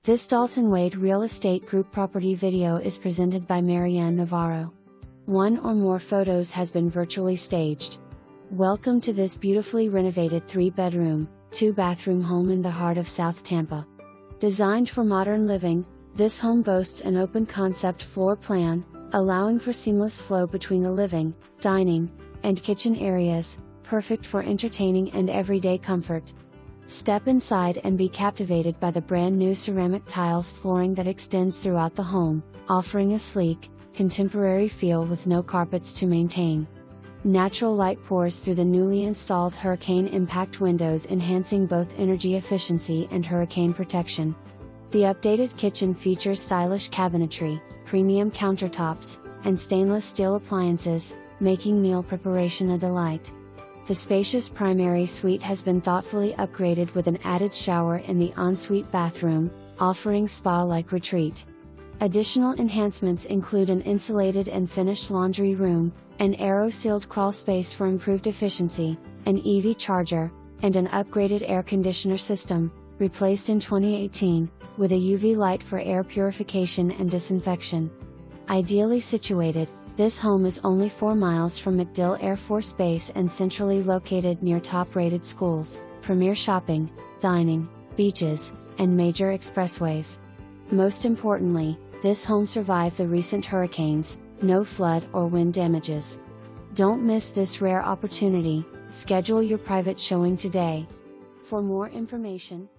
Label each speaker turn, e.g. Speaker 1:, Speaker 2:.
Speaker 1: This Dalton Wade Real Estate Group property video is presented by Marianne Navarro. One or more photos has been virtually staged. Welcome to this beautifully renovated 3-bedroom, 2-bathroom home in the heart of South Tampa. Designed for modern living, this home boasts an open concept floor plan, allowing for seamless flow between the living, dining, and kitchen areas, perfect for entertaining and everyday comfort. Step inside and be captivated by the brand new ceramic tiles flooring that extends throughout the home, offering a sleek, contemporary feel with no carpets to maintain. Natural light pours through the newly installed hurricane impact windows, enhancing both energy efficiency and hurricane protection. The updated kitchen features stylish cabinetry, premium countertops, and stainless steel appliances, making meal preparation a delight. The spacious primary suite has been thoughtfully upgraded with an added shower in the ensuite bathroom, offering spa-like retreat. Additional enhancements include an insulated and finished laundry room, an AERO-SEALED crawl space for improved efficiency, an EV charger, and an upgraded air conditioner system, replaced in 2018, with a UV light for air purification and disinfection. Ideally situated, this home is only 4 miles from MACDILL Air Force Base and centrally located near top-rated schools, premier shopping, dining, beaches, and major expressways. Most importantly, this home survived the recent hurricanes, no flood or wind damages. Don't miss this rare opportunity. Schedule your private showing today. For more information,